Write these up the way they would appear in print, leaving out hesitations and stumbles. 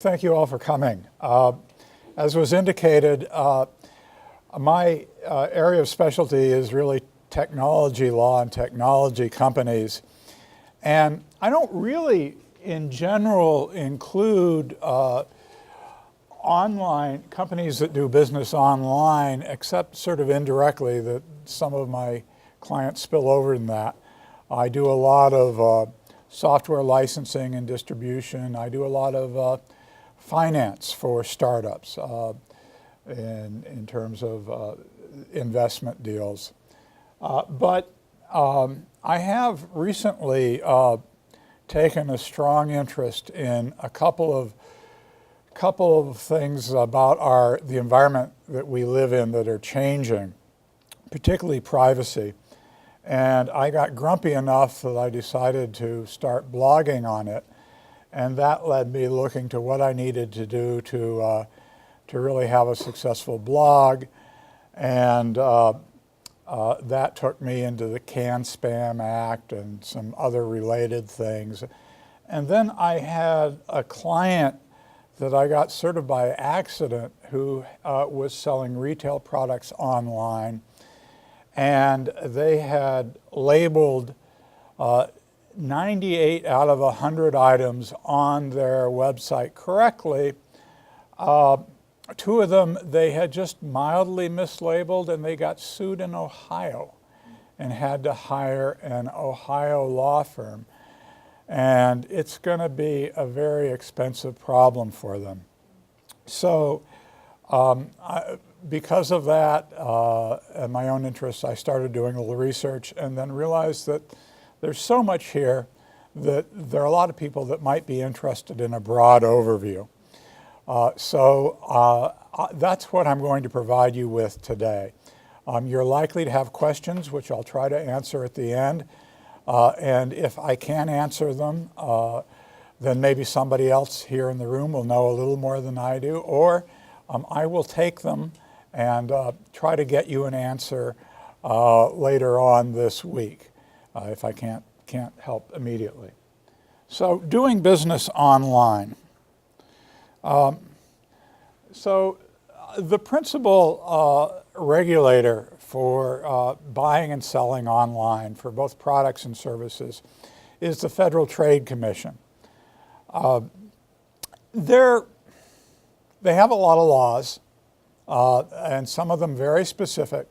Thank you all for coming. As was indicated, my area of specialty is really technology law and technology companies. And I don't really, in general, include online companies that do business online, except sort of indirectly that some of my clients spill over in that. I do a lot of software licensing and distribution. I do a lot of finance for startups in terms of investment deals. But I have recently taken a strong interest in a couple of things about the environment that we live in that are changing, particularly privacy. And I got grumpy enough that I decided to start blogging on it. And that led me looking to what I needed to do to really have a successful blog. And that took me into the Can-Spam Act and some other related things. And then I had a client that I got sort of by accident who was selling retail products online. And they had labeled 98 out of 100 items on their website correctly. Two of them they had just mildly mislabeled, and they got sued in Ohio and had to hire an Ohio law firm. And it's going to be a very expensive problem for them. So because of that and my own interests, I started doing a little research and then realized that there's so much here that there are a lot of people that might be interested in a broad overview. So that's what I'm going to provide you with today. You're likely to have questions, which I'll try to answer at the end. And if I can't answer them, then maybe somebody else here in the room will know a little more than I do, or I will take them and try to get you an answer later on this week if I can't help immediately. So doing business online. So the principal regulator for buying and selling online for both products and services is the Federal Trade Commission. They have a lot of laws, and some of them very specific.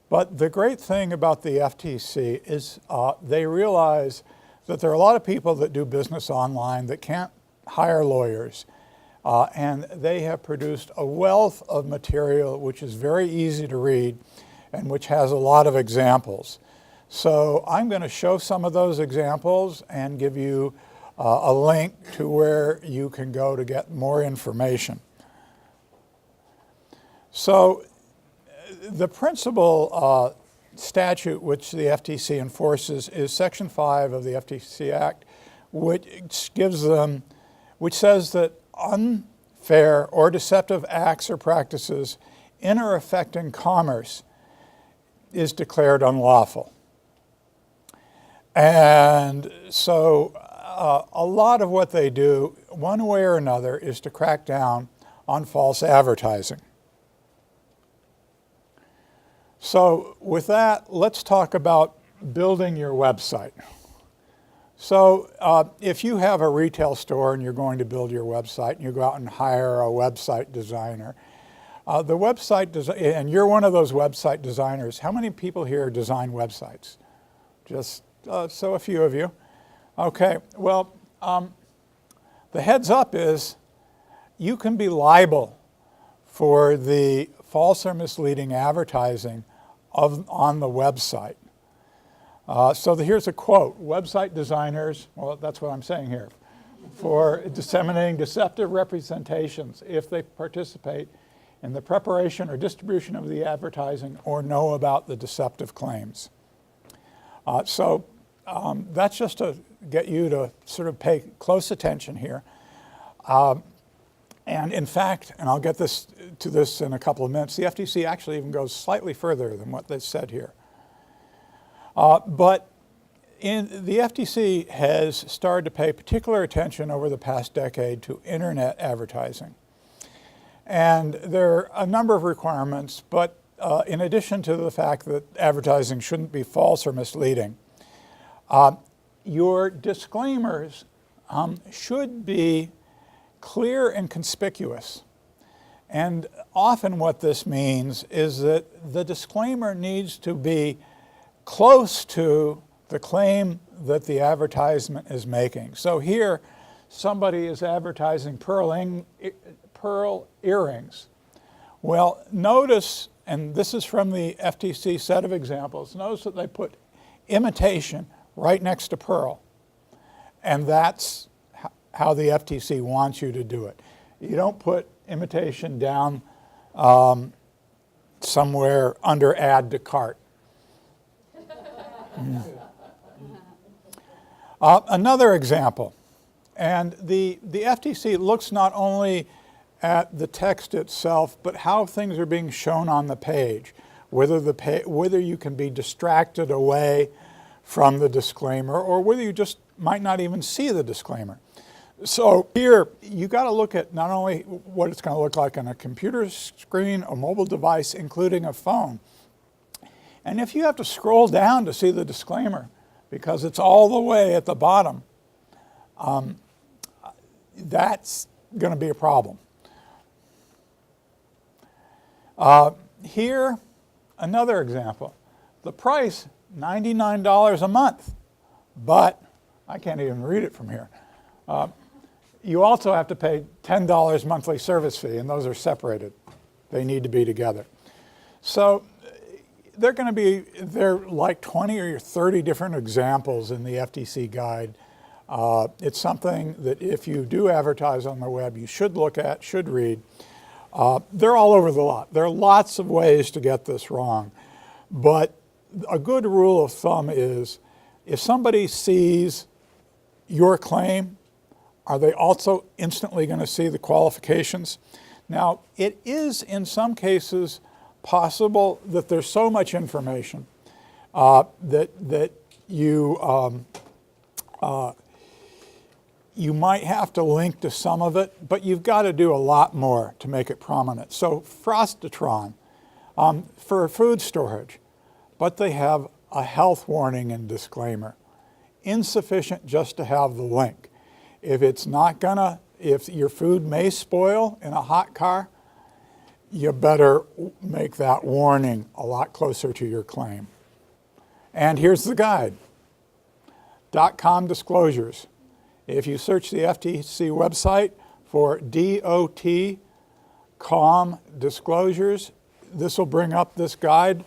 But the great thing about the FTC is they realize that there are a lot of people that do business online that can't hire lawyers. And they have produced a wealth of material which is very easy to read and which has a lot of examples. So I'm going to show some of those examples and give you a link to where you can go to get more information. So the principal statute which the FTC enforces is Section 5 of the FTC Act, which says that unfair or deceptive acts or practices in or affecting commerce is declared unlawful. And so a lot of what they do, one way or another, is to crack down on false advertising. So with that, let's talk about building your website. So if you have a retail store and you're going to build your website and you go out and hire a website designer, and you're one of those website designers, how many people here design websites? Just so a few of you. Okay, well, the heads up is you can be liable for the false or misleading advertising on the website. So here's a quote: website designers, well, that's what I'm saying here, for disseminating deceptive representations if they participate in the preparation or distribution of the advertising or know about the deceptive claims. So that's just to get you to sort of pay close attention here. And in fact, and I'll get to this in a couple of minutes, the FTC actually even goes slightly further than what they said here. But The FTC has started to pay particular attention over the past decade to internet advertising. And there are a number of requirements, but in addition to the fact that advertising shouldn't be false or misleading, your disclaimers should be clear and conspicuous. And often what this means is that the disclaimer needs to be close to the claim that the advertisement is making. So here, somebody is advertising pearl earrings. Well, notice, and this is from the FTC set of examples, notice that they put imitation right next to pearl. And that's how the FTC wants you to do it. You don't put imitation down somewhere under add to cart. Another example, and the FTC looks not only at the text itself, but how things are being shown on the page, whether you can be distracted away from the disclaimer or whether you just might not even see the disclaimer. So here, you got to look at not only what it's going to look like on a computer screen, a mobile device, including a phone. And if you have to scroll down to see the disclaimer, because it's all the way at the bottom, that's going to be a problem. Here, another example. The price, $99 a month, but I can't even read it from here. You also have to pay $10 monthly service fee, and those are separated. They need to be together. So there are like 20 or 30 different examples in the FTC guide. It's something that if you do advertise on the web, you should look at, should read. They're all over the lot. There are lots of ways to get this wrong. But a good rule of thumb is if somebody sees your claim, are they also instantly going to see the qualifications? Now, it is in some cases possible that there's so much information that you might have to link to some of it, but you've got to do a lot more to make it prominent. So Frostatron for food storage, but they have a health warning and disclaimer. Insufficient just to have the link. If your food may spoil in a hot car, you better make that warning a lot closer to your claim. And here's the guide. .com Disclosures. If you search the FTC website for .com Disclosures, this will bring up this guide,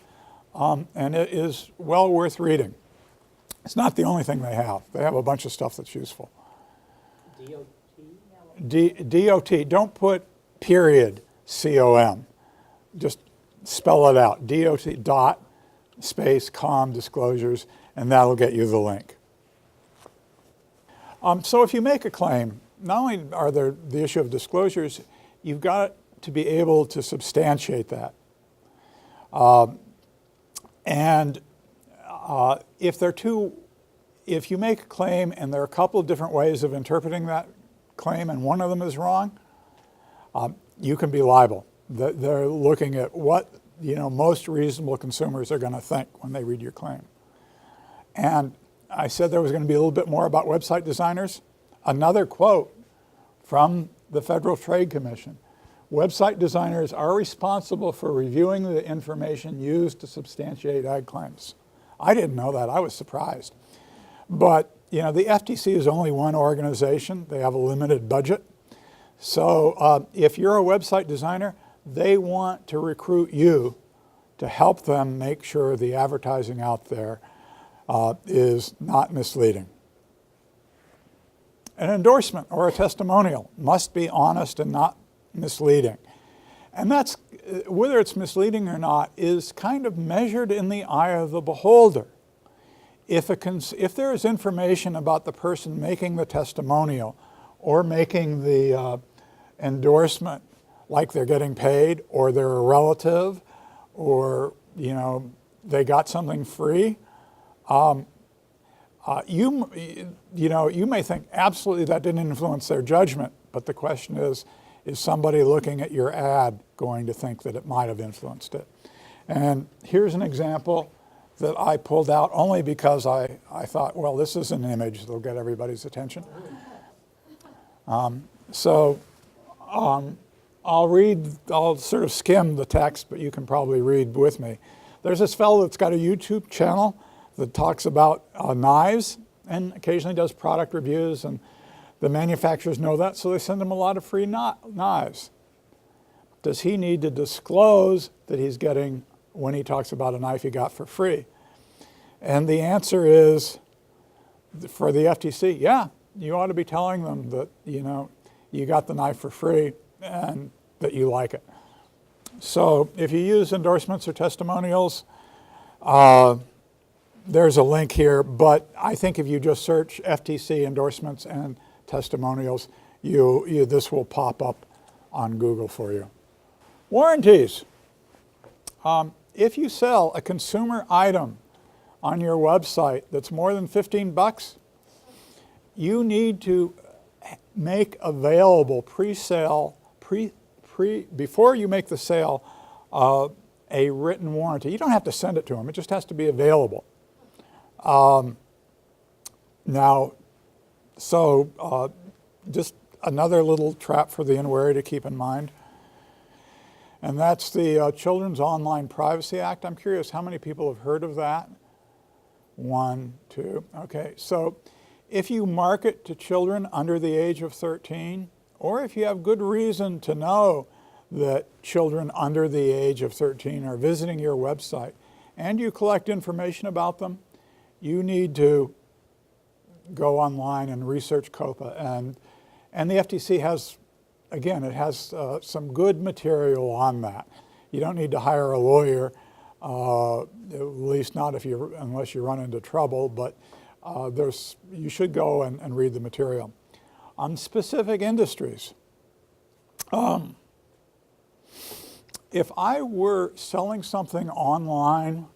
and it is well worth reading. It's not the only thing they have. They have a bunch of stuff that's useful. DOT, don't put period, COM. Just spell it out, .com Disclosures, and that'll get you the link. So if you make a claim, not only are there the issue of disclosures, you've got to be able to substantiate that. If you make a claim and there are a couple of different ways of interpreting that claim and one of them is wrong, you can be liable. They're looking at what most reasonable consumers are going to think when they read your claim. And I said there was going to be a little bit more about website designers. Another quote from the Federal Trade Commission. Website designers are responsible for reviewing the information used to substantiate ad claims. I didn't know that. I was surprised. But the FTC is only one organization. They have a limited budget. So if you're a website designer, they want to recruit you to help them make sure the advertising out there is not misleading. An endorsement or a testimonial must be honest and not misleading. And that's, whether it's misleading or not, is kind of measured in the eye of the beholder. If there is information about the person making the testimonial or making the endorsement, like they're getting paid or they're a relative or they got something free, You may think absolutely that didn't influence their judgment, but the question is somebody looking at your ad going to think that it might have influenced it? And here's an example that I pulled out only because I thought, well, this is an image that'll get everybody's attention. I'll sort of skim the text, but you can probably read with me. There's this fellow that's got a YouTube channel that talks about knives and occasionally does product reviews, and the manufacturers know that, so they send him a lot of free knives. Does he need to disclose that he's getting, when he talks about a knife he got for free? And the answer is, for the FTC, yeah, you ought to be telling them that, you got the knife for free and that you like it. So if you use endorsements or testimonials, there's a link here, but I think if you just search FTC endorsements and testimonials, this will pop up on Google for you. Warranties. If you sell a consumer item on your website that's more than 15 bucks, you need to make available pre-sale, before you make the sale, a written warranty. You don't have to send it to them, it just has to be available. Just another little trap for the unwary to keep in mind, and that's the Children's Online Privacy Act. I'm curious how many people have heard of that? 1, 2, okay. So if you market to children under the age of 13, or if you have good reason to know that children under the age of 13 are visiting your website, and you collect information about them, you need to go online and research COPPA. And the FTC has, again, it has some good material on that. You don't need to hire a lawyer, at least not unless you run into trouble, but you should go and read the material. On specific industries, if I were selling something online,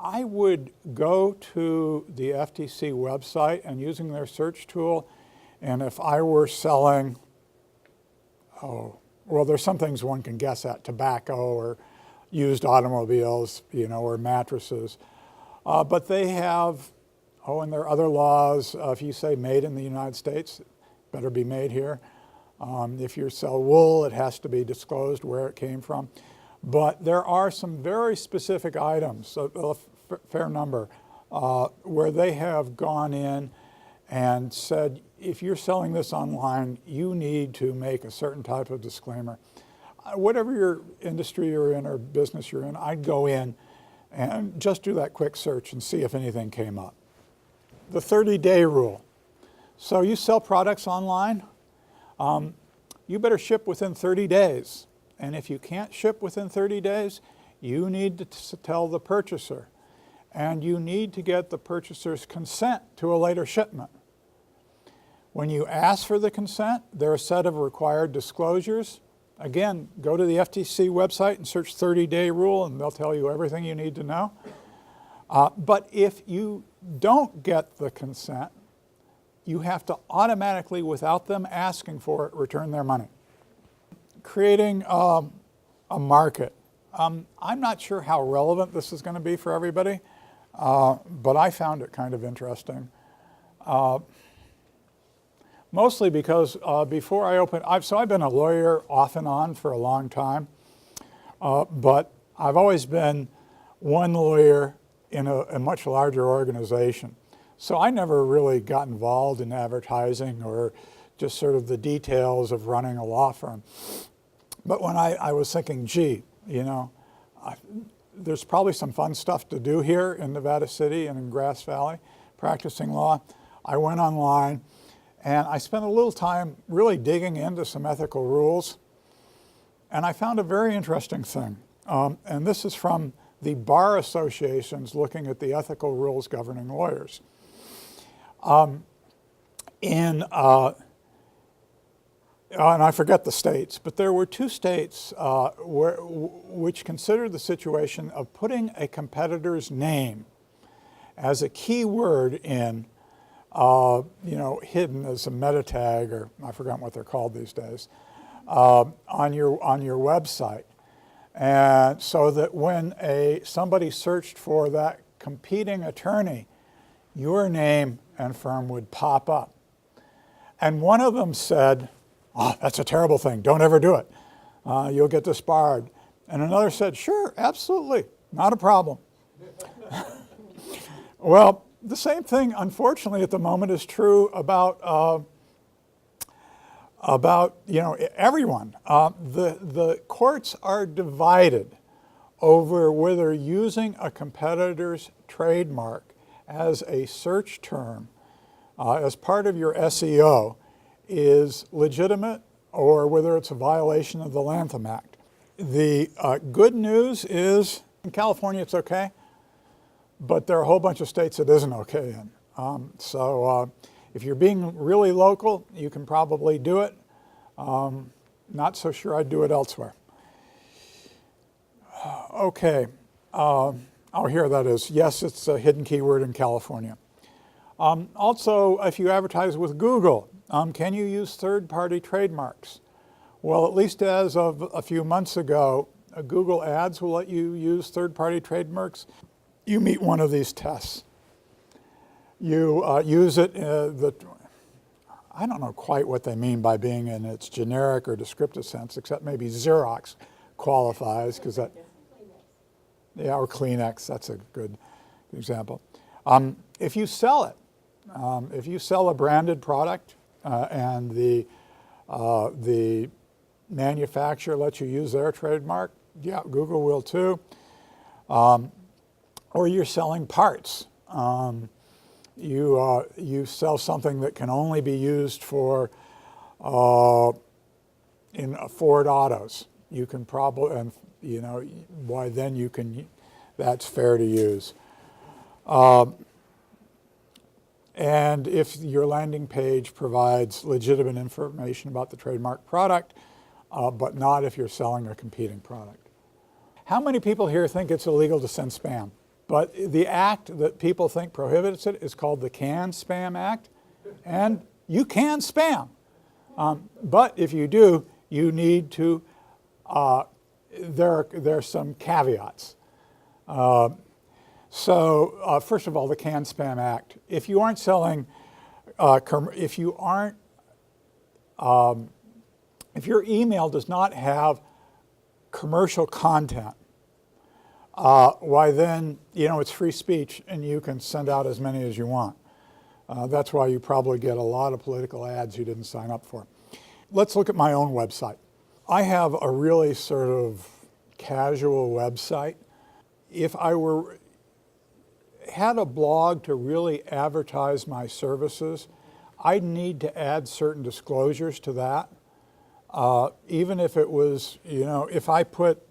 I would go to the FTC website and using their search tool, and if I were selling, there's some things one can guess at, tobacco or used automobiles, or mattresses. But they have, and there are other laws. If you say made in the United States, it better be made here. If you sell wool, it has to be disclosed where it came from. But there are some very specific items, a fair number, where they have gone in and said, if you're selling this online, you need to make a certain type of disclaimer. Whatever your industry you're in or business you're in, I'd go in and just do that quick search and see if anything came up. The 30-day rule. So you sell products online, you better ship within 30 days. And if you can't ship within 30 days, you need to tell the purchaser. And you need to get the purchaser's consent to a later shipment. When you ask for the consent, there are a set of required disclosures. Again, go to the FTC website and search 30-day rule, and they'll tell you everything you need to know. But if you don't get the consent, you have to automatically, without them asking for it, return their money. Creating a market. I'm not sure how relevant this is going to be for everybody, but I found it kind of interesting. Mostly because before I opened, I've been a lawyer off and on for a long time, but I've always been one lawyer in a much larger organization. So I never really got involved in advertising or just sort of the details of running a law firm. But when I was thinking, gee, there's probably some fun stuff to do here in Nevada City and in Grass Valley, practicing law, I went online and I spent a little time really digging into some ethical rules. And I found a very interesting thing. And this is from the bar associations looking at the ethical rules governing lawyers. And I forget the states, but there were 2 states which considered the situation of putting a competitor's name as a keyword in, hidden as a meta tag, or I forgot what they're called these days, on your website. And so that when somebody searched for that competing attorney, your name and firm would pop up. And one of them said, "Oh, that's a terrible thing. Don't ever do it. You'll get disbarred." And another said, "Sure, absolutely, not a problem." Well, the same thing, unfortunately, at the moment is true about everyone. The courts are divided over whether using a competitor's trademark as a search term as part of your SEO is legitimate or whether it's a violation of the Lanham Act. The good news is in California it's okay, but there are a whole bunch of states it isn't okay in. So if you're being really local, you can probably do it. Not so sure I'd do it elsewhere. Okay. Here that is. Yes, it's a hidden keyword in California. Also, if you advertise with Google, can you use third-party trademarks? Well, at least as of a few months ago, Google Ads will let you use third-party trademarks. You meet one of these tests. You use it, I don't know quite what they mean by being in its generic or descriptive sense, except maybe Xerox qualifies, because that, yeah, or Kleenex, that's a good example. If you sell it, if you sell a branded product and the manufacturer lets you use their trademark, yeah, Google will too. Or you're selling parts. You sell something that can only be used for in Ford autos. You can probably, and why then you can, that's fair to use. And if your landing page provides legitimate information about the trademark product, but not if you're selling a competing product. How many people here think it's illegal to send spam? But the act that people think prohibits it is called the Can Spam Act, and you can spam. But if you do, you need to, there are some caveats. First of all, the Can Spam Act. If you aren't selling, if your email does not have commercial content, why then, it's free speech and you can send out as many as you want. That's why you probably get a lot of political ads you didn't sign up for. Let's look at my own website. I have a really sort of casual website. If I had a blog to really advertise my services, I'd need to add certain disclosures to that. Even if it was, if I put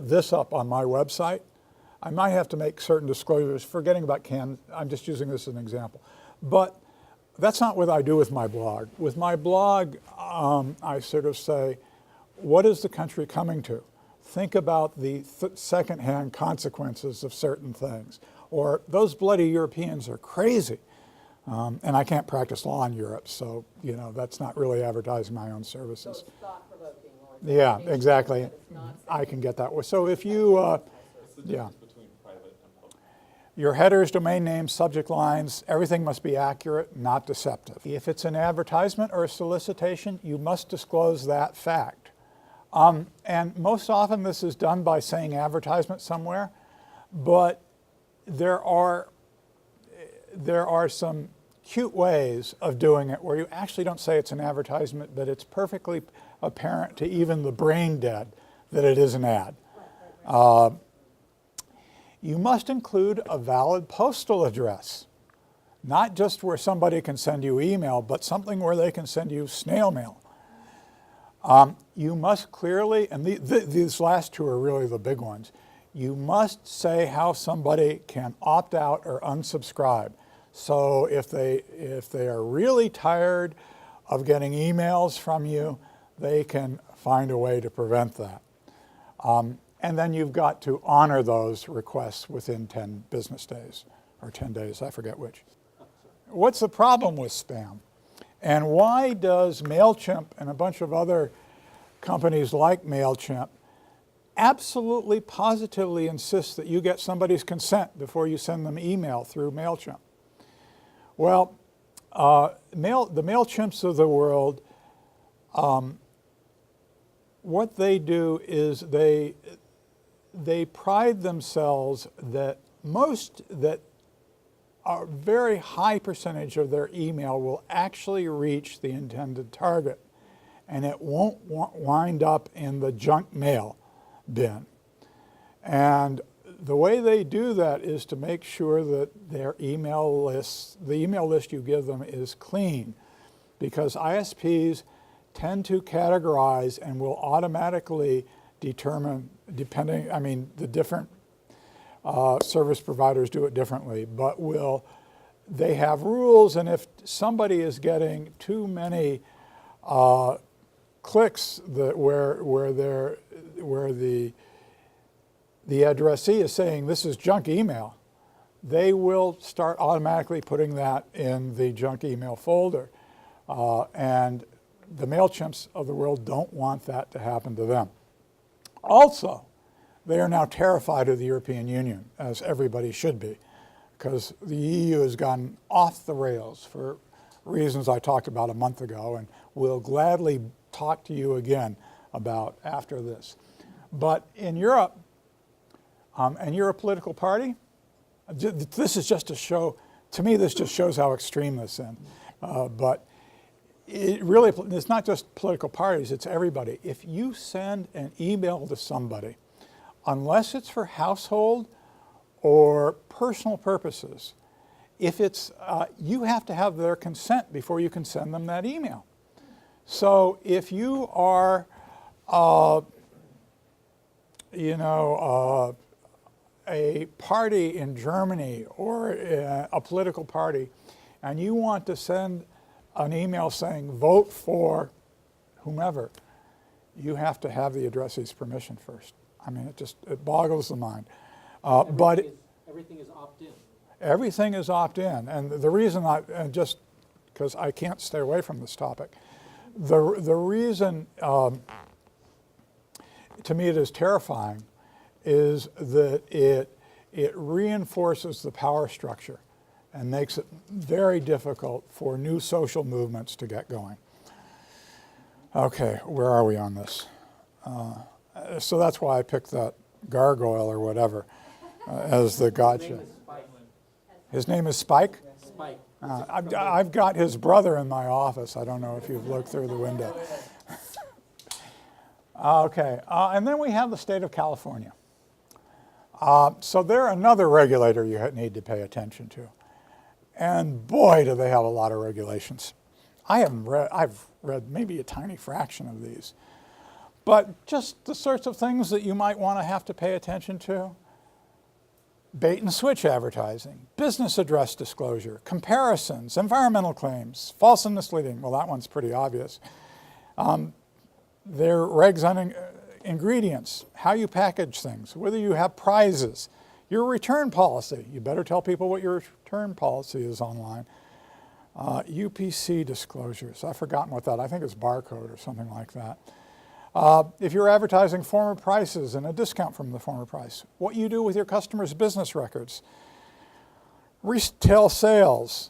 this up on my website, I might have to make certain disclosures, forgetting about Can, I'm just using this as an example. But that's not what I do with my blog. With my blog, I sort of say, what is the country coming to? Think about the secondhand consequences of certain things. Or those bloody Europeans are crazy. And I can't practice law in Europe, so that's not really advertising my own services. So it's thought-provoking. Yeah, exactly. I can get that. So if you, yeah. Your headers, domain names, subject lines, everything must be accurate, not deceptive. If it's an advertisement or a solicitation, you must disclose that fact. And most often this is done by saying advertisement somewhere, but there are some cute ways of doing it where you actually don't say it's an advertisement, but it's perfectly apparent to even the brain dead that it is an ad. You must include a valid postal address, not just where somebody can send you email, but something where they can send you snail mail. You must clearly, and these last two are really the big ones, you must say how somebody can opt out or unsubscribe. So if they are really tired of getting emails from you, they can find a way to prevent that. And then you've got to honor those requests within 10 business days, or 10 days, I forget which. What's the problem with spam? And why does MailChimp and a bunch of other companies like MailChimp absolutely positively insist that you get somebody's consent before you send them email through MailChimp? Well, the MailChimps of the world, what they do is they pride themselves that a very high percentage of their email will actually reach the intended target, and it won't wind up in the junk mail bin. And the way they do that is to make sure that their email list, the email list you give them, is clean, because ISPs tend to categorize and will automatically determine, the different service providers do it differently, but they have rules, and if somebody is getting too many clicks where the addressee is saying this is junk email, they will start automatically putting that in the junk email folder. And the MailChimps of the world don't want that to happen to them. Also, they are now terrified of the European Union, as everybody should be, because the EU has gone off the rails for reasons I talked about a month ago, and will gladly talk to you again about after this. But in Europe, and you're a political party, this is just to show, to me this just shows how extreme this is. But it's not just political parties, it's everybody. If you send an email to somebody, unless it's for household or personal purposes, if it's, you have to have their consent before you can send them that email. So if you are, a party in Germany or a political party, and you want to send an email saying vote for whomever, you have to have the addressee's permission first. I mean, it boggles the mind. Everything is opt-in. Everything is opt-in, and the reason just because I can't stay away from this topic, the reason to me it is terrifying is that it reinforces the power structure and makes it very difficult for new social movements to get going. Okay, where are we on this? So that's why I picked that gargoyle or whatever as the gotcha. His name is Spike? Spike. I've got his brother in my office. I don't know if you've looked through the window. Okay, and then we have the state of California. So they're another regulator you need to pay attention to. And boy, do they have a lot of regulations. I've read maybe a tiny fraction of these. But just the sorts of things that you might want to have to pay attention to: bait and switch advertising, business address disclosure, comparisons, environmental claims, false and misleading. Well, that one's pretty obvious. Their regs on ingredients, how you package things, whether you have prizes, your return policy. You better tell people what your return policy is online. UPC disclosures. I've forgotten what that, I think it's barcode or something like that. If you're advertising former prices and a discount from the former price, what you do with your customers' business records. Retail sales,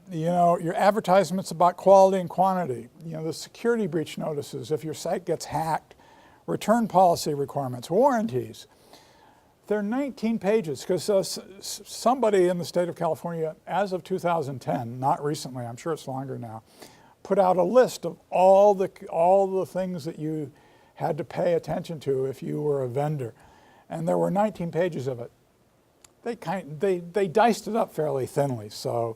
your advertisements about quality and quantity, the security breach notices if your site gets hacked, return policy requirements, warranties. They're 19 pages because somebody in the state of California, as of 2010, not recently, I'm sure it's longer now, put out a list of all the things that you had to pay attention to if you were a vendor, and there were 19 pages of it. They diced it up fairly thinly, so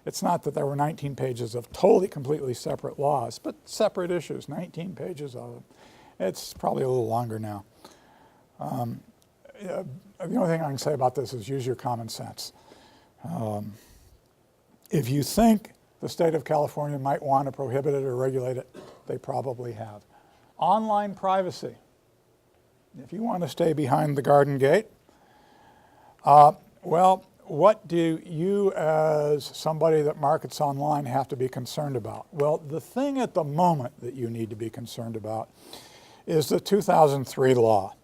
it's not that there were 19 pages of totally, completely separate laws, but separate issues, 19 pages of them. It's probably a little longer now. The only thing I can say about this is use your common sense. If you think the state of California might want to prohibit it or regulate it, they probably have. Online privacy. if you want to stay behind the garden gate, well, what do you as somebody that markets online have to be concerned about? Well, the thing at the moment that you need to be concerned about is the 2003 law.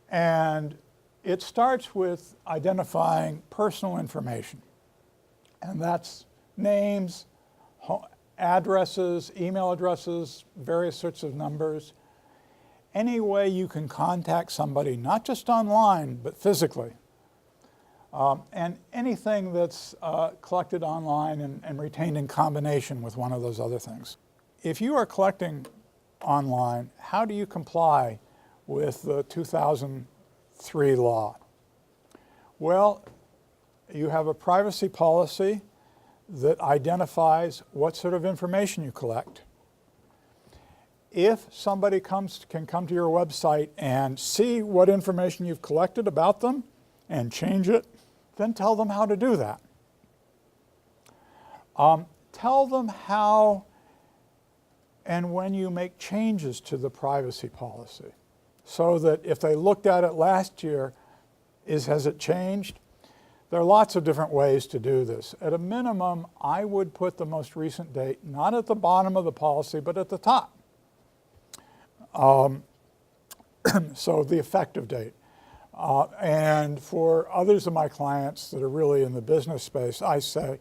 And it starts with identifying personal information. And that's names, addresses, email addresses, various sorts of numbers. Any way you can contact somebody, not just online, but physically. And anything that's collected online and retained in combination with one of those other things. If you are collecting online, how do you comply with the 2003 law? Well, you have a privacy policy that identifies what sort of information you collect. If somebody can come to your website and see what information you've collected about them and change it, then tell them how to do that. Tell them how and when you make changes to the privacy policy, so that if they looked at it last year, has it changed? There are lots of different ways to do this. At a minimum, I would put the most recent date not at the bottom of the policy, but at the top. So the effective date. And for others of my clients that are really in the business space, I say,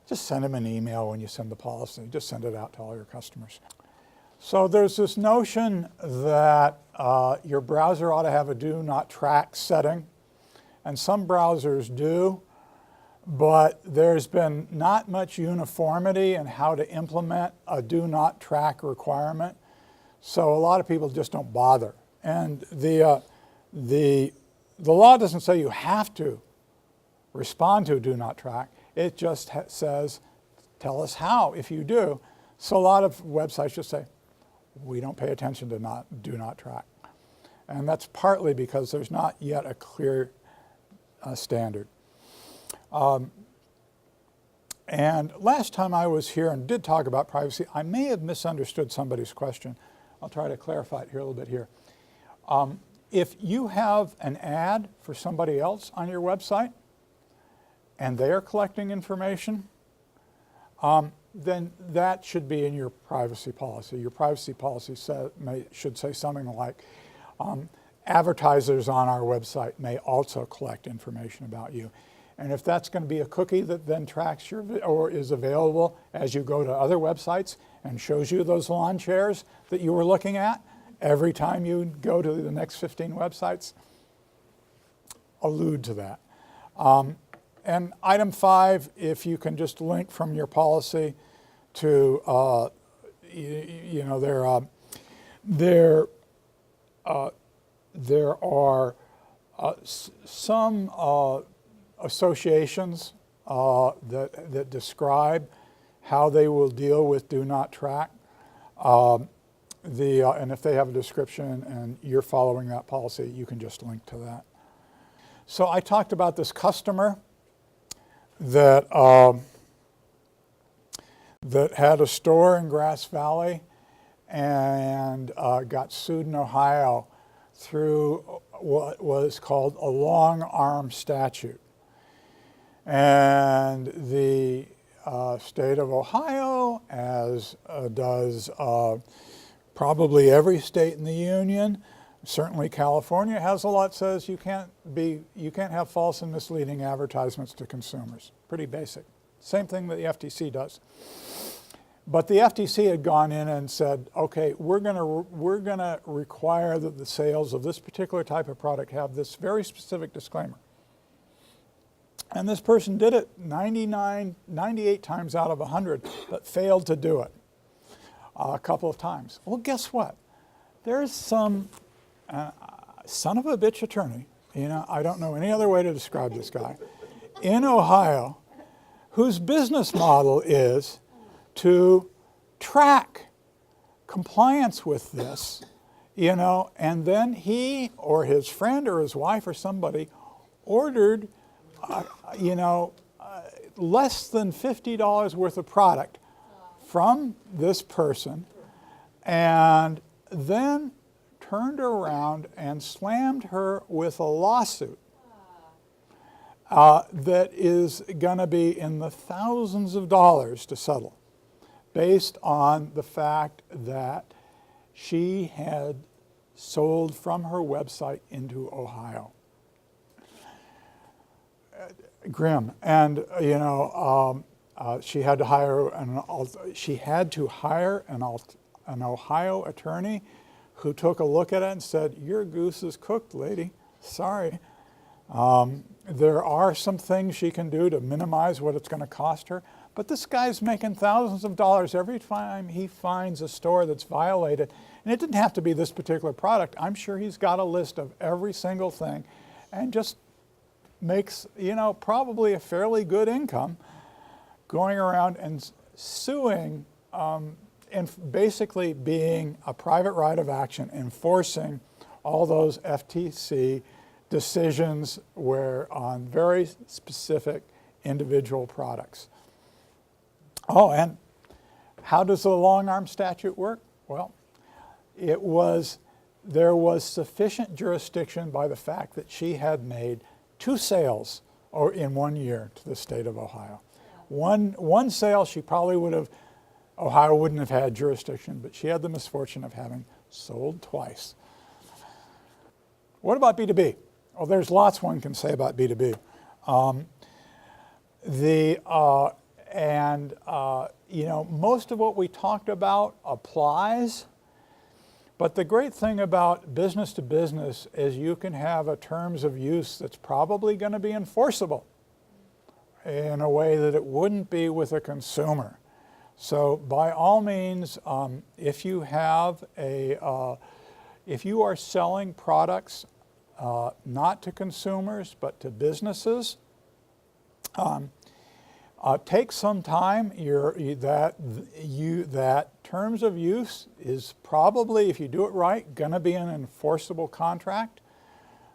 just send them an email when you send the policy. Just send it out to all your customers. So there's this notion that your browser ought to have a do not track setting. And some browsers do, but there's been not much uniformity in how to implement a do not track requirement. So a lot of people just don't bother. And the law doesn't say you have to respond to a do not track. It just says, tell us how if you do. So a lot of websites just say, we don't pay attention to do not track. And that's partly because there's not yet a clear standard. And last time I was here and did talk about privacy, I may have misunderstood somebody's question. I'll try to clarify it here a little bit here. If you have an ad for somebody else on your website and they are collecting information, then that should be in your privacy policy. Your privacy policy should say something like, advertisers on our website may also collect information about you. And if that's going to be a cookie that then tracks or is available as you go to other websites and shows you those lawn chairs that you were looking at every time you go to the next 15 websites, allude to that. And item 5, if you can just link from your policy to, there are some associations that describe how they will deal with do not track. And if they have a description and you're following that policy, you can just link to that. So I talked about this customer that had a store in Grass Valley and got sued in Ohio through what was called a longarm statute. And the state of Ohio, as does probably every state in the union, certainly California, has a law that says you can't have false and misleading advertisements to consumers. Pretty basic. Same thing that the FTC does. But the FTC had gone in and said, okay, we're gonna require that the sales of this particular type of product have this very specific disclaimer. And this person did it 98 times out of 100, but failed to do it a couple of times. Well, guess what? There's some son of a bitch attorney, I don't know any other way to describe this guy, in Ohio, whose business model is to track compliance with this, and then he or his friend or his wife or somebody ordered, less than $50 worth of product from this person, and then turned around and slammed her with a lawsuit that is going to be in the thousands of dollars to settle, based on the fact that she had sold from her website into Ohio. Grim. And she had to hire an Ohio attorney who took a look at it and said, "Your goose is cooked, lady. Sorry." There are some things she can do to minimize what it's going to cost her, but this guy's making thousands of dollars every time he finds a store that's violated. And it didn't have to be this particular product. I'm sure he's got a list of every single thing and just makes, probably a fairly good income going around and suing, and basically being a private right of action, enforcing all those FTC decisions where on very specific individual products. Oh, and how does the long-arm statute work? Well, there was sufficient jurisdiction by the fact that she had made 2 sales in 1 year to the state of Ohio. One sale she probably Ohio wouldn't have had jurisdiction, but she had the misfortune of having sold twice. What about B2B? Well, there's lots one can say about B2B. Most of what we talked about applies, but the great thing about business to business is you can have a terms of use that's probably going to be enforceable in a way that it wouldn't be with a consumer. So by all means, if you are selling products not to consumers but to businesses, take some time. That terms of use is probably, if you do it right, going to be an enforceable contract,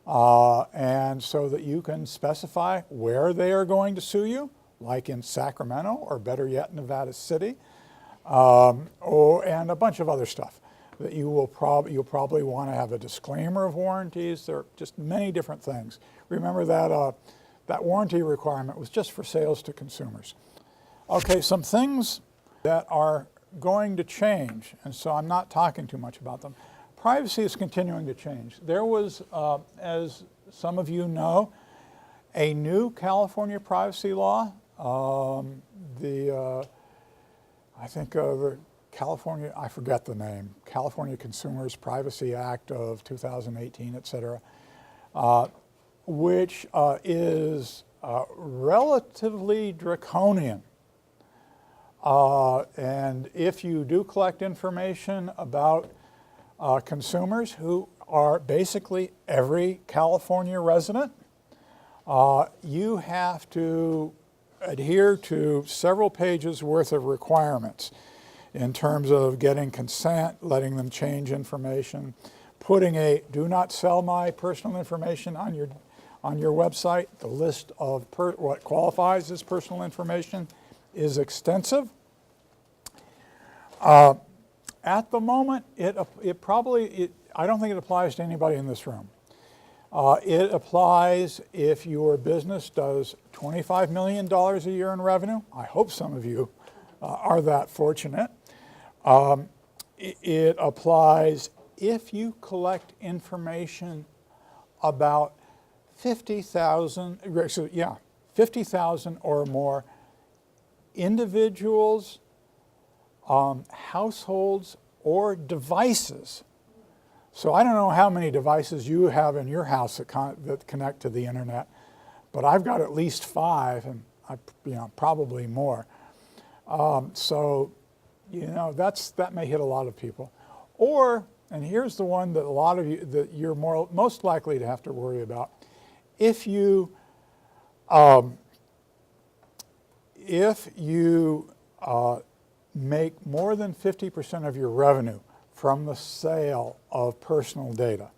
and so that you can specify where they are going to sue you, like in Sacramento, or better yet, Nevada City, and a bunch of other stuff that you'll probably want to have a disclaimer of warranties. There are just many different things. Remember that that warranty requirement was just for sales to consumers. Okay, some things that are going to change, and so I'm not talking too much about them. Privacy is continuing to change. There was, as some of you know, a new California privacy law. I think the California, I forget the name, California Consumers Privacy Act of 2018, et cetera, which is relatively draconian. And if you do collect information about consumers who are basically every California resident, you have to adhere to several pages worth of requirements in terms of getting consent, letting them change information, putting a "do not sell my personal information" on your website. The list of what qualifies as personal information is extensive. At the moment, I don't think it applies to anybody in this room. It applies if your business does $25 million a year in revenue. I hope some of you are that fortunate. It applies if you collect information about 50,000 or more individuals, households, or devices. So I don't know how many devices you have in your house that connect to the internet, but I've got at least 5, and probably more. So that may hit a lot of people. Or, and here's the one that a lot of you that you're most likely to have to worry about: if you make more than 50% of your revenue from the sale of personal data,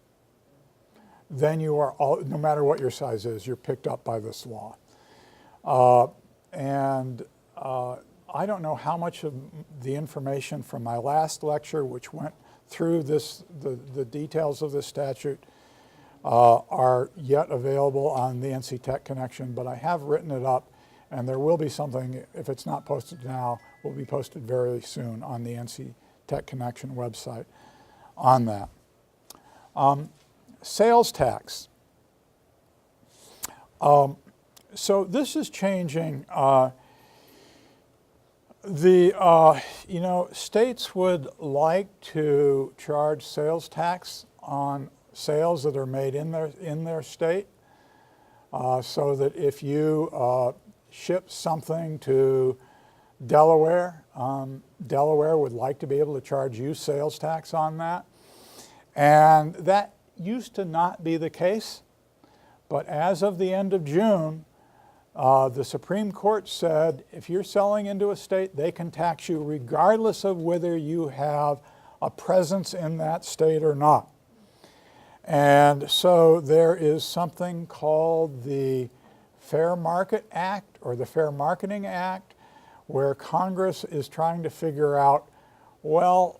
then you are, no matter what your size is, you're picked up by this law. I don't know how much of the information from my last lecture, which went through the details of this statute are yet available on the NC Tech Connection, but I have written it up, and there will be something, if it's not posted now, will be posted very soon on the NC Tech Connection website on that. Sales tax. So this is changing. States would like to charge sales tax on sales that are made in their state, so that if you ship something to Delaware, Delaware would like to be able to charge you sales tax on that. And that used to not be the case, but as of the end of June, the Supreme Court said if you're selling into a state, they can tax you regardless of whether you have a presence in that state or not. And so there is something called the Fair Market Act or the Fair Marketing Act, where Congress is trying to figure out, well,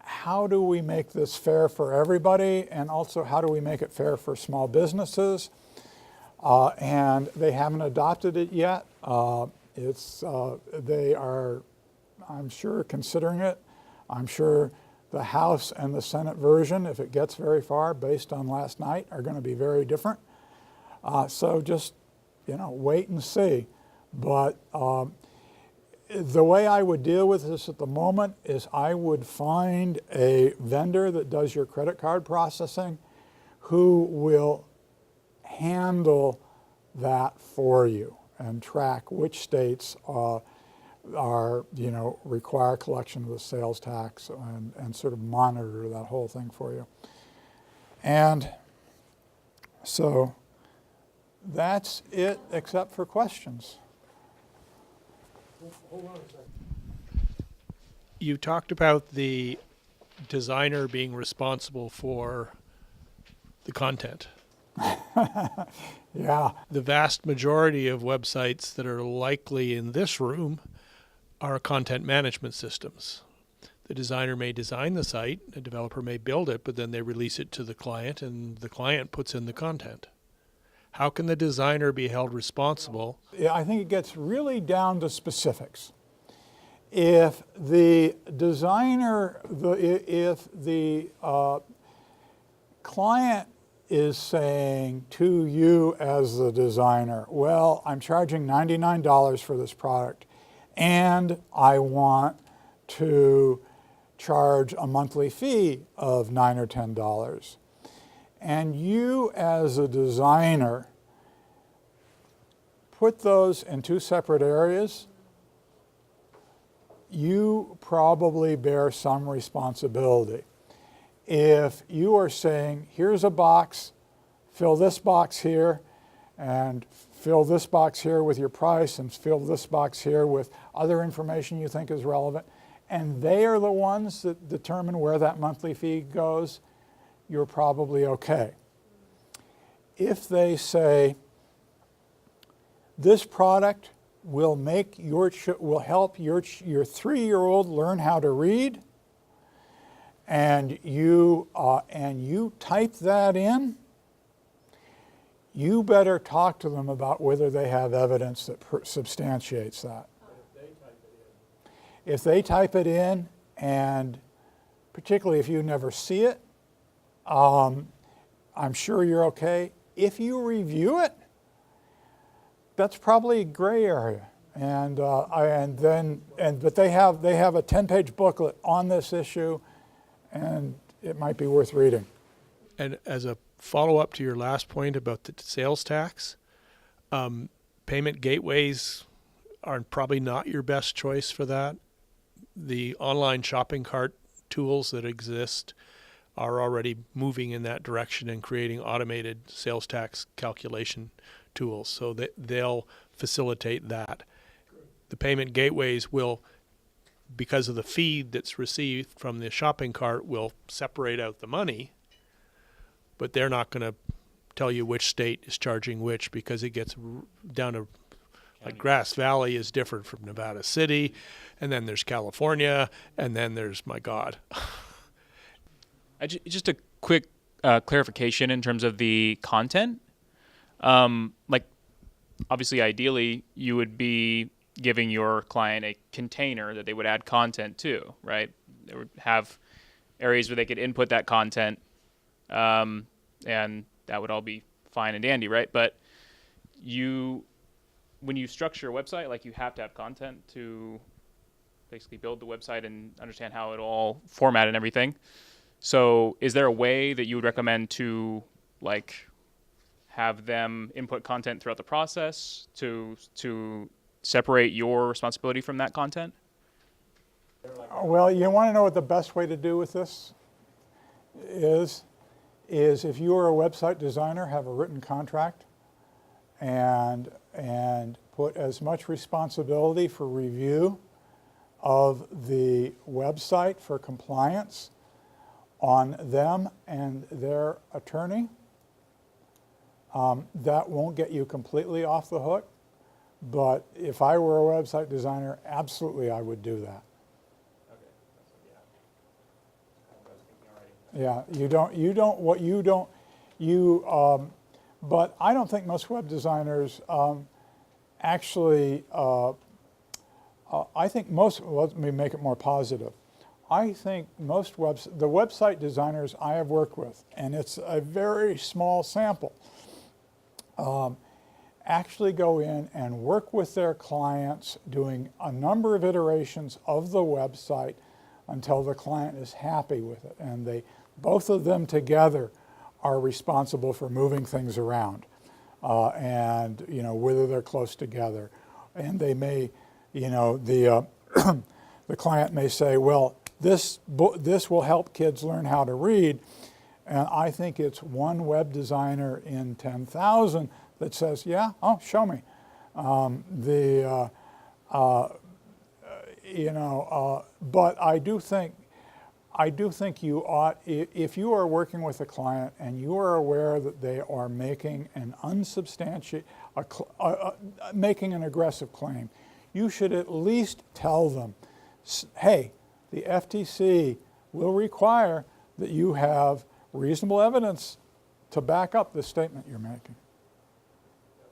how do we make this fair for everybody, and also how do we make it fair for small businesses? And they haven't adopted it yet. They are, I'm sure, considering it. I'm sure the House and the Senate version, if it gets very far, based on last night, are going to be very different. So just, wait and see. But the way I would deal with this at the moment is I would find a vendor that does your credit card processing who will handle that for you and track which states require collection of the sales tax and sort of monitor that whole thing for you. And so that's it, except for questions. Hold on a second. You talked about the designer being responsible for the content. Yeah. The vast majority of websites that are likely in this room are content management systems. The designer may design the site, a developer may build it, but then they release it to the client and the client puts in the content. How can the designer be held responsible? Yeah, I think it gets really down to specifics. If the designer, if the client is saying to you as the designer, well, I'm charging $99 for this product and I want to charge a monthly fee of $9 or $10. And you as a designer put those in two separate areas, you probably bear some responsibility. If you are saying, here's a box, fill this box here, and fill this box here with your price, and fill this box here with other information you think is relevant, and they are the ones that determine where that monthly fee goes, you're probably okay. If they say, this product will help your 3-year-old learn how to read, and you type that in, you better talk to them about whether they have evidence that substantiates that. If they type it in, and particularly if you never see it, I'm sure you're okay. If you review it, that's probably a gray area. But they have a 10-page booklet on this issue, and it might be worth reading. And as a follow-up to your last point about the sales tax, payment gateways are probably not your best choice for that. The online shopping cart tools that exist are already moving in that direction and creating automated sales tax calculation tools, so that they'll facilitate that. The payment gateways will, because of the fee that's received from the shopping cart, will separate out the money, but they're not going to tell you which state is charging which, because it gets down to, like, Grass Valley is different from Nevada City, and then there's California, and then there's, my God, Just a quick clarification in terms of the content. Like, obviously, ideally, you would be giving your client a container that they would add content to, right? They would have areas where they could input that content, and that would all be fine and dandy, right? But when you structure a website, like, you have to have content to basically build the website and understand how it all formatted and everything. So is there a way that you would recommend to, like, have them input content throughout the process to separate your responsibility from that content? Well, you want to know what the best way to do with this is if you are a website designer, have a written contract and put as much responsibility for review of the website for compliance on them and their attorney. That won't get you completely off the hook, but if I were a website designer, absolutely I would do that. Yeah, but I don't think most web designers actually, I think let me make it more positive. I think most the website designers I have worked with, and it's a very small sample, actually go in and work with their clients doing a number of iterations of the website until the client is happy with it. And both of them together are responsible for moving things around and, whether they're close together. And they may, the client may say, well, this will help kids learn how to read. And I think it's one web designer in 10,000 that says, yeah, oh, show me. But I do think you ought, if you are working with a client and you are aware that they are making an making an aggressive claim, you should at least tell them, hey, the FTC will require that you have reasonable evidence to back up the statement you're making.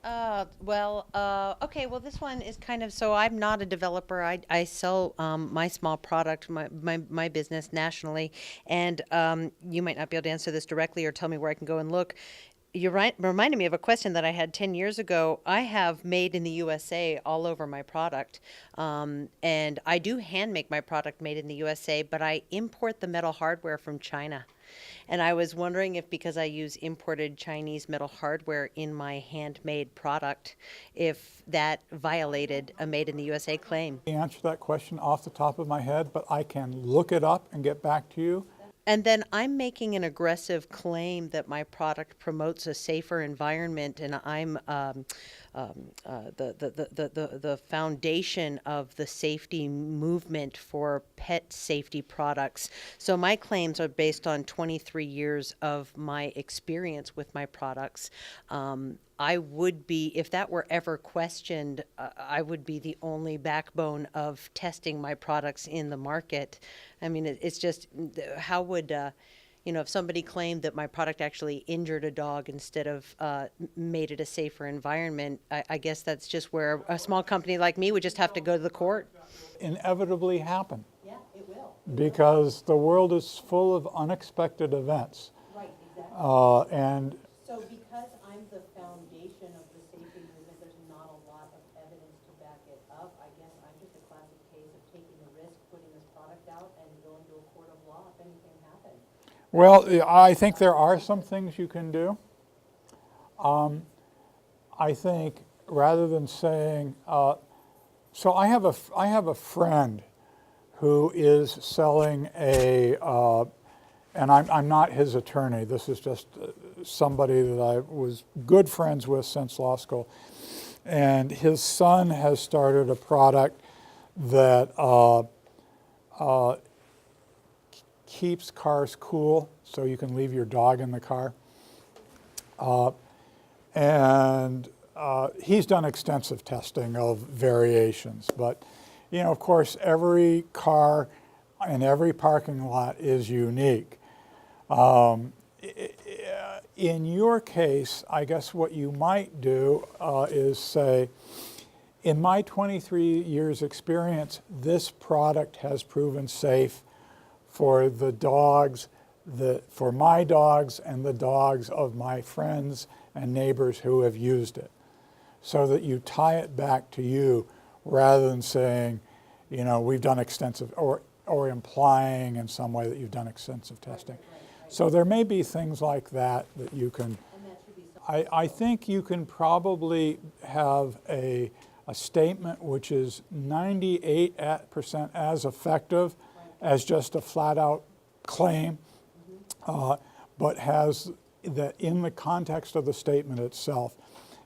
Okay, well, this one is kind of, so I'm not a developer. I sell my small product, my business nationally, and you might not be able to answer this directly or tell me where I can go and look. You're right, reminded me of a question that I had 10 years ago. I have made in the USA all over my product, and I do hand make my product made in the USA, but I import the metal hardware from China. And I was wondering if, because I use imported Chinese metal hardware in my handmade product, if that violated a made in the USA claim. I can't answer that question off the top of my head, but I can look it up and get back to you. And then I'm making an aggressive claim that my product promotes a safer environment, and I'm the foundation of the safety movement for pet safety products. So my claims are based on 23 years of my experience with my products. I would be, if that were ever questioned, I would be the only backbone of testing my products in the market. I mean, it's just, how would, if somebody claimed that my product actually injured a dog instead of made it a safer environment, I guess that's just where a small company like me would just have to go to the court. Inevitably happen. Yeah, it will. Because the world is full of unexpected events. Right, exactly. And So because I'm the foundation of the safety movement, there's not a lot of evidence to back it up. I guess I'm just a classic case of taking the risk, putting this product out, and going to a court of law if anything happened. well, I think there are some things you can do. I think rather than saying, so I have a friend who is selling and I'm not his attorney. This is just somebody that I was good friends with since law school. And his son has started a product that keeps cars cool, so you can leave your dog in the car. He's done extensive testing of variations, but of course, every car in every parking lot is unique. In your case, I guess what you might do is say, in my 23 years experience, this product has proven safe for the dogs, for my dogs and the dogs of my friends and neighbors who have used it. So that you tie it back to you rather than saying, you know, we've done extensive, or implying in some way that you've done extensive testing. So there may be things like that that you can, I think you can probably have a statement which is 98% as effective as just a flat out claim, but has that in the context of the statement itself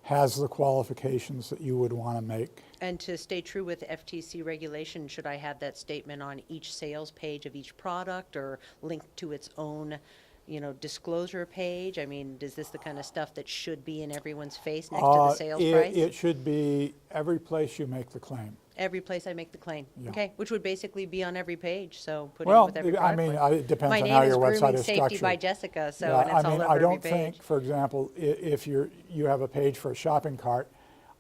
has the qualifications that you would want to make. And to stay true with FTC regulation, should I have that statement on each sales page of each product or linked to its own, you know, disclosure page? I mean, is this the kind of stuff that should be in everyone's face next to the sales price? It should be every place you make the claim. Every place I make the claim, Yeah. okay, which would basically be on every page, so put it Well, with every I product mean, line. it depends My on name how is your website Grooming is Safety structured. by Jessica, so, Yeah, and it's I mean, all I over every don't page. think, for example, if you have a page for a shopping cart,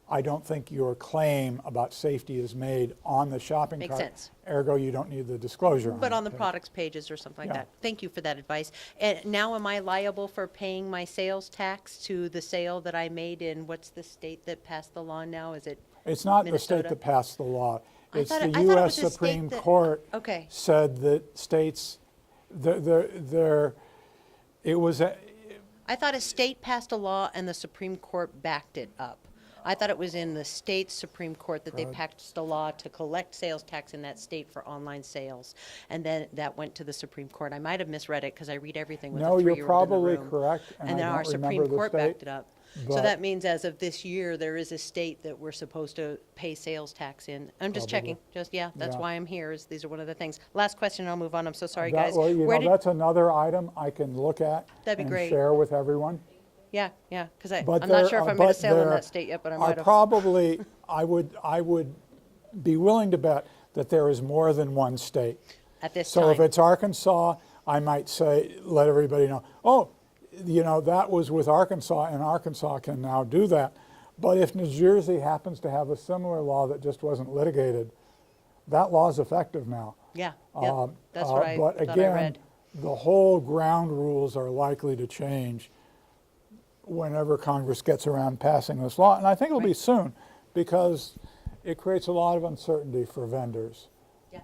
I don't think your claim about safety is made on the shopping Makes cart. sense. Ergo, you don't need the disclosure on But that on the page. products pages or something like Yeah. that. Thank you for that advice. And now am I liable for paying my sales tax to the sale that I made in, what's the state that passed the law now? Is it It's not the state Minnesota? that passed the law. I It's thought the it was U.S. the state Supreme that- Court Okay. said that states, it was, I thought a state passed a law and the Supreme Court backed it up. I thought it was in the state Supreme Court that they passed a law to collect sales tax in that state for online sales. And then that went to the Supreme Court. I might have misread it because I read everything with a no, you're 3-year-old in the probably room. correct, And and then I our don't Supreme remember the Court state. backed it up. So but- that means as of this year, there is a state that we're supposed to pay sales tax in. I'm just checking, that's Yeah. why I'm here, is these are one of the things. Last question, I'll move on, I'm so sorry, That- guys. Well, you Where know, did- that's another item I can look at That'd be and great. share with everyone. Yeah, because I'm But not sure if I'm going to sell in there that state yet, but I are might have. probably, I would be willing to bet that there is more than one state. At this So if time. it's Arkansas, I might say, let everybody know, oh, you know, that was with Arkansas, and Arkansas can now do that. But if New Jersey happens to have a similar law that just wasn't litigated, that law is effective now. Yeah, yep, that's what I But thought I again, read. the whole ground rules are likely to change whenever Congress gets around passing this law. And I think it'll be Right. soon, because it creates a lot of uncertainty for vendors. Yeah.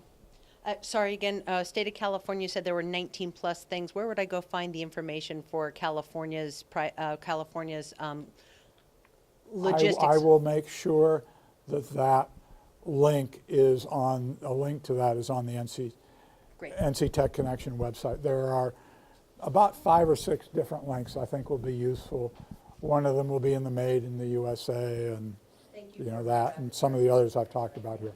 Sorry, again, State of California said there were 19 plus things. Where would I go find the information for California's logistics? I will make sure that that link is on, a link to that is on the Great. NC Tech Connection website. There are about 5 or 6 different links I think will be useful. One of them will be in the Made in the USA and you know that, and some of the others I've talked about here.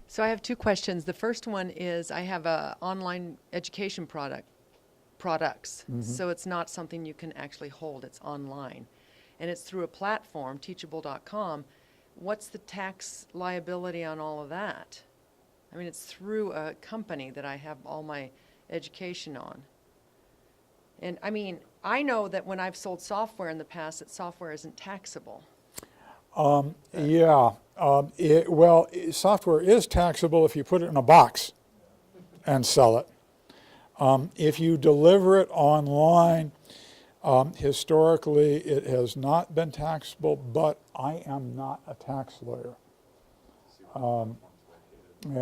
So I have 2 questions. The first one is I have a online education products. So it's not something you can actually hold. It's online. And it's through a platform, teachable.com. What's the tax liability on all of that? I mean, it's through a company that I have all my education on. And I mean, I know that when I've sold software in the past, that software isn't taxable. Yeah, software is taxable if you put it in a box and sell it. If you deliver it online, historically it has not been taxable, but I am not a tax lawyer. And If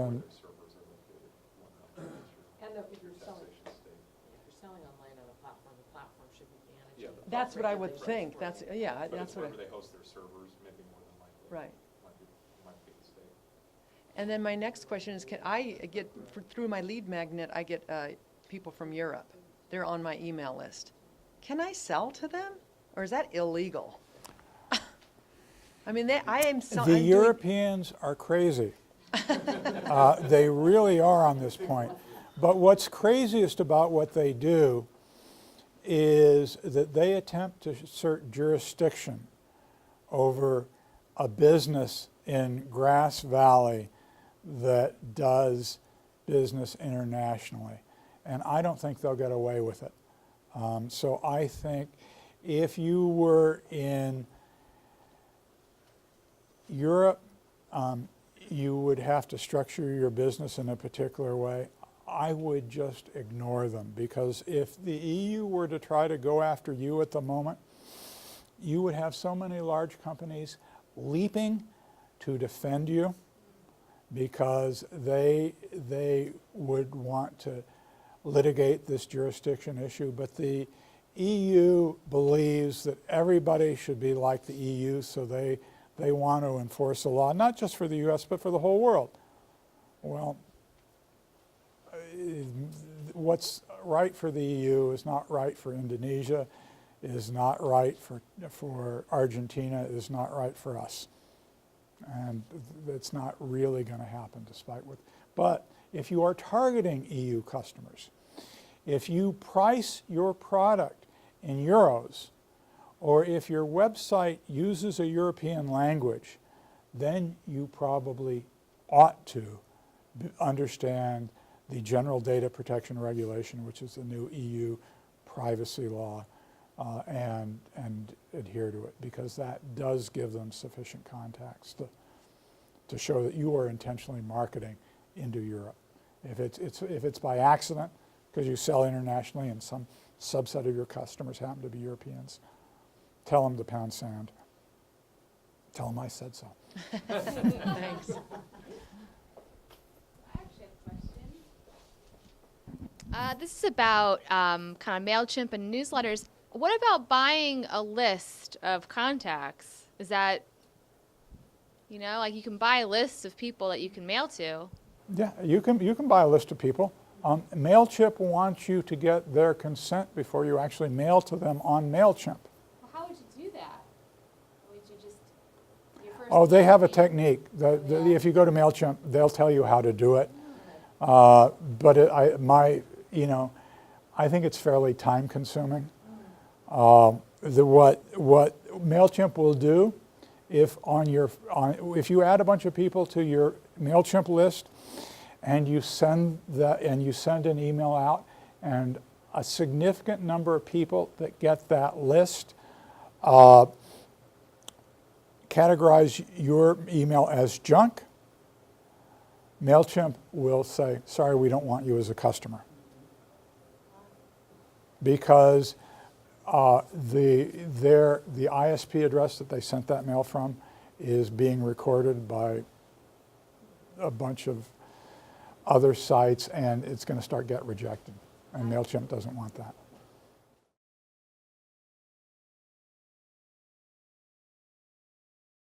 you're selling online on a platform, the platform should be managing. That's what I would think. That's what Wherever they host their servers, maybe more than likely. Right. Might be the state. And then my next question is, can I get, through my lead magnet, I get people from Europe. They're on my email list. Can I sell to them? Or is that illegal? I mean, the Europeans are crazy. They really are on this point. But what's craziest about what they do is that they attempt to assert jurisdiction over a business in Grass Valley that does business internationally. And I don't think they'll get away with it. So I think if you were in Europe, you would have to structure your business in a particular way. I would just ignore them, because if the EU were to try to go after you at the moment, you would have so many large companies leaping to defend you, because they would want to litigate this jurisdiction issue. But the EU believes that everybody should be like the EU, so they want to enforce the law, not just for the US, but for the whole world. Well, what's right for the EU is not right for Indonesia, is not right for Argentina, is not right for us. And it's not really going to happen despite what. But if you are targeting EU customers, if you price your product in euros, or if your website uses a European language, then you probably ought to understand the General Data Protection Regulation, which is the new EU privacy law, and adhere to it, because that does give them sufficient context to show that you are intentionally marketing into Europe. If it's by accident, because you sell internationally and some subset of your customers happen to be Europeans, tell them to pound sand. Tell them I said so. Thanks. This is about kind of MailChimp and newsletters. What about buying a list of contacts? Is that, like you can buy a list of people that you can mail to? Yeah, you can buy a list of people. MailChimp wants you to get their consent before you actually mail to them on MailChimp. Well, how would you do that? Would you just Oh, they have a technique. If you go to MailChimp, they'll tell you how to do it. But I think it's fairly time consuming. What MailChimp will do, if you add a bunch of people to your MailChimp list, and you send an email out, and a significant number of people that get that list categorize your email as junk, MailChimp will say, sorry, we don't want you as a customer. Because the ISP address that they sent that mail from is being recorded by a bunch of other sites, and it's going to get rejected. And MailChimp doesn't want that.